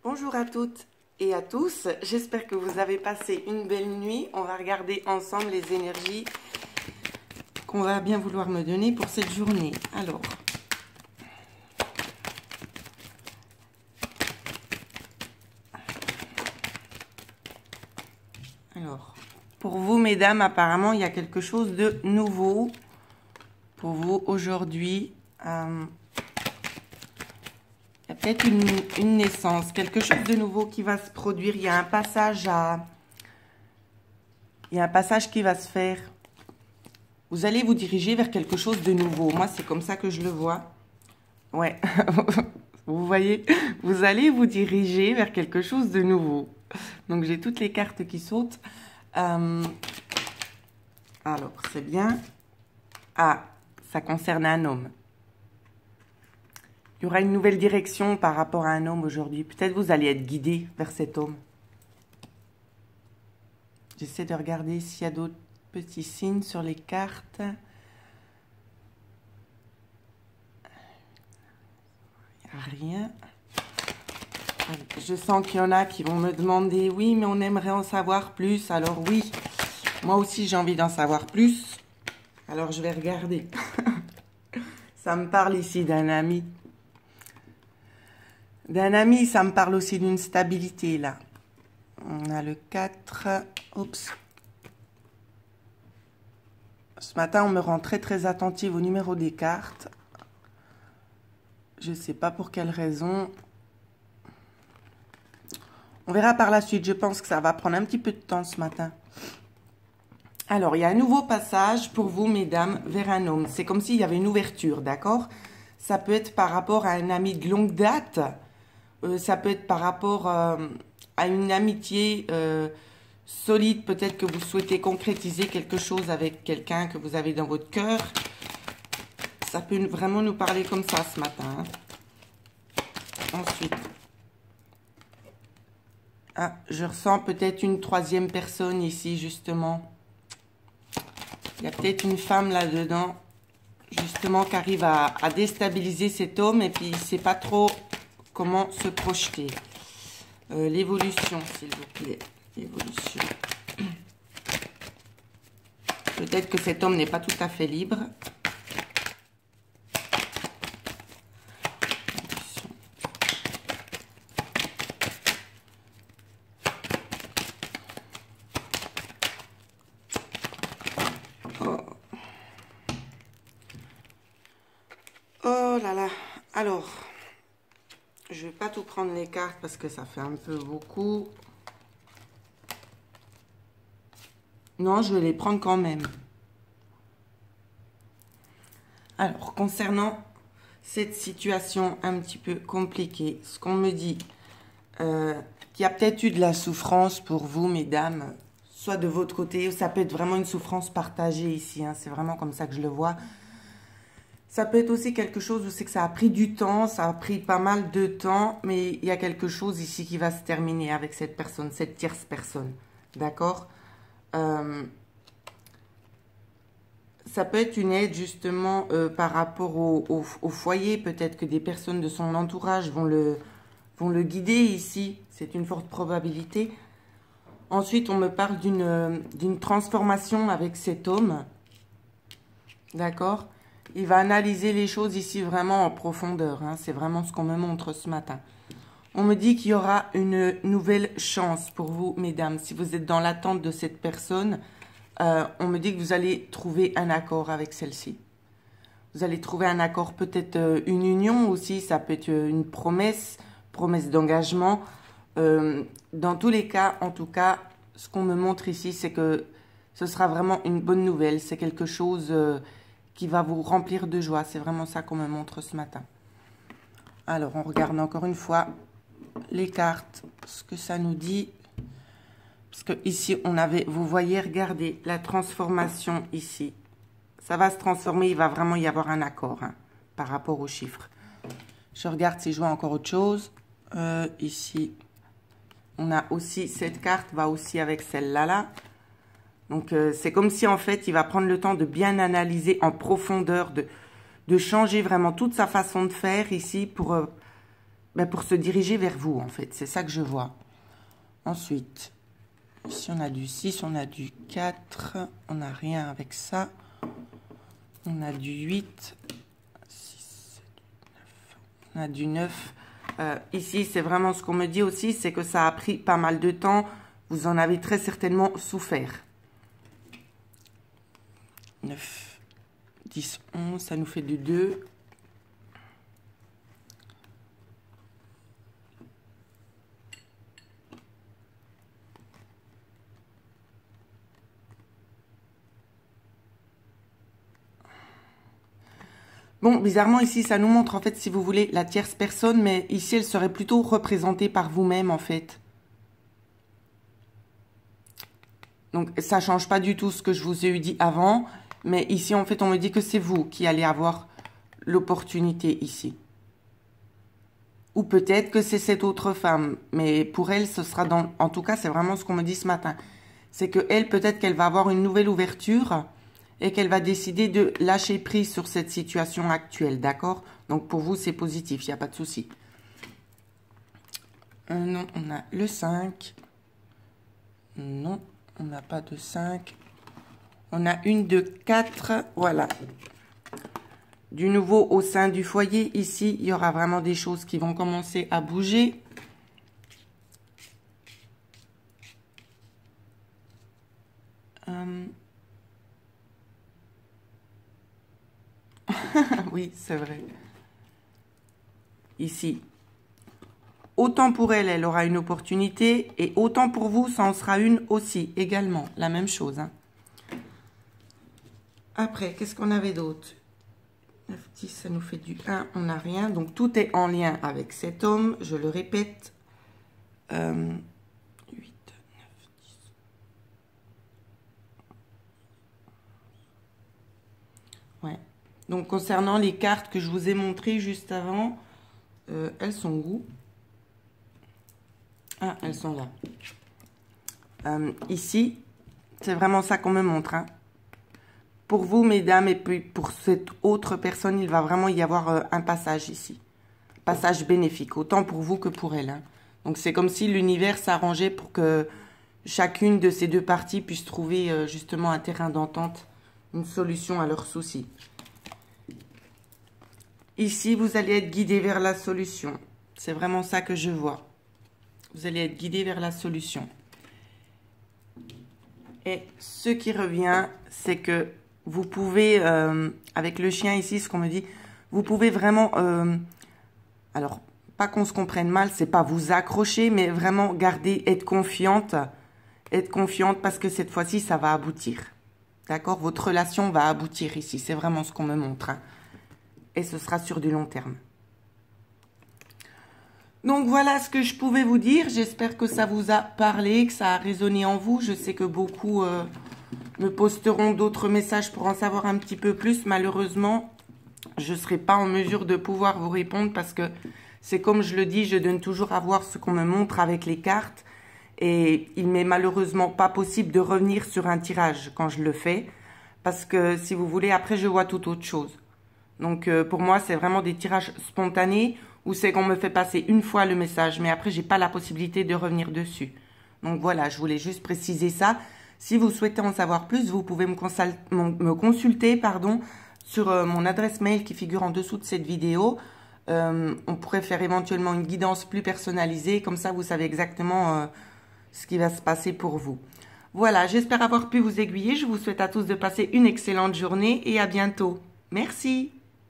Bonjour à toutes et à tous, j'espère que vous avez passé une belle nuit. On va regarder ensemble les énergies qu'on va bien vouloir me donner pour cette journée. Alors, pour vous mesdames, apparemment il y a quelque chose de nouveau pour vous aujourd'hui. Il y a peut-être une naissance, quelque chose de nouveau qui va se produire. Il y a un passage qui va se faire. Vous allez vous diriger vers quelque chose de nouveau. Moi, c'est comme ça que je le vois. Ouais, vous voyez, vous allez vous diriger vers quelque chose de nouveau. Donc, j'ai toutes les cartes qui sautent. Alors, c'est bien. Ah, ça concerne un homme. Il y aura une nouvelle direction par rapport à un homme aujourd'hui. Peut-être vous allez être guidé vers cet homme. J'essaie de regarder s'il y a d'autres petits signes sur les cartes. Il n'y a rien. Je sens qu'il y en a qui vont me demander, oui, mais on aimerait en savoir plus. Alors oui, moi aussi j'ai envie d'en savoir plus. Alors je vais regarder. Ça me parle ici d'un ami. D'un ami, ça me parle aussi d'une stabilité là. On a le 4. Oups. Ce matin, on me rend très attentive au numéro des cartes. Je ne sais pas pour quelle raison. On verra par la suite. Je pense que ça va prendre un petit peu de temps ce matin. Alors, il y a un nouveau passage pour vous, mesdames, vers un homme. C'est comme s'il y avait une ouverture, d'accord? Ça peut être par rapport à un ami de longue date. Ça peut être par rapport à une amitié solide. Peut-être que vous souhaitez concrétiser quelque chose avec quelqu'un que vous avez dans votre cœur. Ça peut vraiment nous parler comme ça ce matin. Hein. Ensuite, je ressens peut-être une troisième personne ici, justement. Il y a peut-être une femme là-dedans, justement, qui arrive à déstabiliser cet homme et puis il ne sait pas trop comment se projeter. L'évolution, s'il vous plaît. L'évolution. Peut-être que cet homme n'est pas tout à fait libre. Oh là là. Alors, je vais pas tout prendre les cartes parce que ça fait un peu beaucoup. Non, je vais les prendre quand même. Alors, concernant cette situation un petit peu compliquée, ce qu'on me dit, qu'il y a peut-être eu de la souffrance pour vous, mesdames, soit de votre côté, ou ça peut être vraiment une souffrance partagée ici, hein, c'est vraiment comme ça que je le vois. Ça peut être aussi quelque chose où c'est que ça a pris du temps, ça a pris pas mal de temps, mais il y a quelque chose ici qui va se terminer avec cette personne, cette tierce personne, d'accord? Ça peut être une aide justement par rapport au foyer, peut-être que des personnes de son entourage vont le guider ici, c'est une forte probabilité. Ensuite, on me parle d'une transformation avec cet homme, d'accord? Il va analyser les choses ici vraiment en profondeur, hein, c'est vraiment ce qu'on me montre ce matin. On me dit qu'il y aura une nouvelle chance pour vous, mesdames, si vous êtes dans l'attente de cette personne. On me dit que vous allez trouver un accord avec celle-ci. Vous allez trouver un accord, peut-être une union aussi, ça peut être une promesse d'engagement. Dans tous les cas, en tout cas, ce qu'on me montre ici, c'est que ce sera vraiment une bonne nouvelle. C'est quelque chose qui va vous remplir de joie. C'est vraiment ça qu'on me montre ce matin. Alors, on regarde encore une fois les cartes, ce que ça nous dit. Parce que ici, on avait, vous voyez, regardez, la transformation ici. Ça va se transformer, il va vraiment y avoir un accord hein, par rapport aux chiffres. Je regarde si je vois encore autre chose. Ici, on a aussi, cette carte va aussi avec celle-là. Là. Donc, c'est comme si, en fait, il va prendre le temps de bien analyser en profondeur, de changer vraiment toute sa façon de faire ici pour ben, pour se diriger vers vous, en fait. C'est ça que je vois. Ensuite, ici, on a du 6, on a du 4. On n'a rien avec ça. On a du 8. 6, 7, 9. On a du 9. Ici, c'est vraiment ce qu'on me dit aussi, c'est que ça a pris pas mal de temps. Vous en avez très certainement souffert. 9, 10, 11, ça nous fait du 2. Bon, bizarrement, ici, ça nous montre, en fait, si vous voulez, la tierce personne, mais ici, elle serait plutôt représentée par vous-même, en fait. Donc, ça ne change pas du tout ce que je vous ai dit avant, mais ici, en fait, on me dit que c'est vous qui allez avoir l'opportunité ici. Ou peut-être que c'est cette autre femme, mais pour elle, ce sera dans... En tout cas, c'est vraiment ce qu'on me dit ce matin. C'est que elle, peut-être qu'elle va avoir une nouvelle ouverture et qu'elle va décider de lâcher prise sur cette situation actuelle, d'accord? Donc, pour vous, c'est positif, il n'y a pas de souci. Non, on a le 5. Non, on n'a pas de 5. On a une de 4, voilà. Du nouveau au sein du foyer, ici, il y aura vraiment des choses qui vont commencer à bouger. Oui, c'est vrai. Ici, autant pour elle, elle aura une opportunité, et autant pour vous, ça en sera une aussi, également. La même chose. Hein. Après, qu'est-ce qu'on avait d'autre? 9, 10, ça nous fait du 1, on n'a rien. Donc, tout est en lien avec cet homme, je le répète. 8, 9, 10. Ouais. Donc, concernant les cartes que je vous ai montrées juste avant, elles sont où? Ah, elles sont là. Ici, c'est vraiment ça qu'on me montre. Hein. Pour vous, mesdames, et puis pour cette autre personne, il va vraiment y avoir un passage ici. Passage bénéfique, autant pour vous que pour elle. Hein. Donc, c'est comme si l'univers s'arrangeait pour que chacune de ces deux parties puisse trouver justement un terrain d'entente, une solution à leurs soucis. Ici, vous allez être guidé vers la solution. C'est vraiment ça que je vois. Vous allez être guidé vers la solution. Et ce qui revient, c'est que vous pouvez, avec le chien ici, ce qu'on me dit, vous pouvez vraiment, alors, pas qu'on se comprenne mal, c'est pas vous accrocher, mais vraiment garder, être confiante parce que cette fois-ci, ça va aboutir. D'accord? Votre relation va aboutir ici, c'est vraiment ce qu'on me montre. Hein. Et ce sera sur du long terme. Donc voilà ce que je pouvais vous dire. J'espère que ça vous a parlé, que ça a résonné en vous. Je sais que beaucoup me posteront d'autres messages pour en savoir un petit peu plus. Malheureusement, je ne serai pas en mesure de pouvoir vous répondre parce que c'est comme je le dis, je donne toujours à voir ce qu'on me montre avec les cartes. Et il m'est malheureusement pas possible de revenir sur un tirage quand je le fais. Parce que si vous voulez, après je vois tout autre chose. Donc pour moi, c'est vraiment des tirages spontanés où c'est qu'on me fait passer une fois le message. Mais après, j'ai pas la possibilité de revenir dessus. Donc voilà, je voulais juste préciser ça. Si vous souhaitez en savoir plus, vous pouvez me consulter sur mon adresse mail qui figure en dessous de cette vidéo. On pourrait faire éventuellement une guidance plus personnalisée. Comme ça, vous savez exactement ce qui va se passer pour vous. Voilà, j'espère avoir pu vous aiguiller. Je vous souhaite à tous de passer une excellente journée et à bientôt. Merci.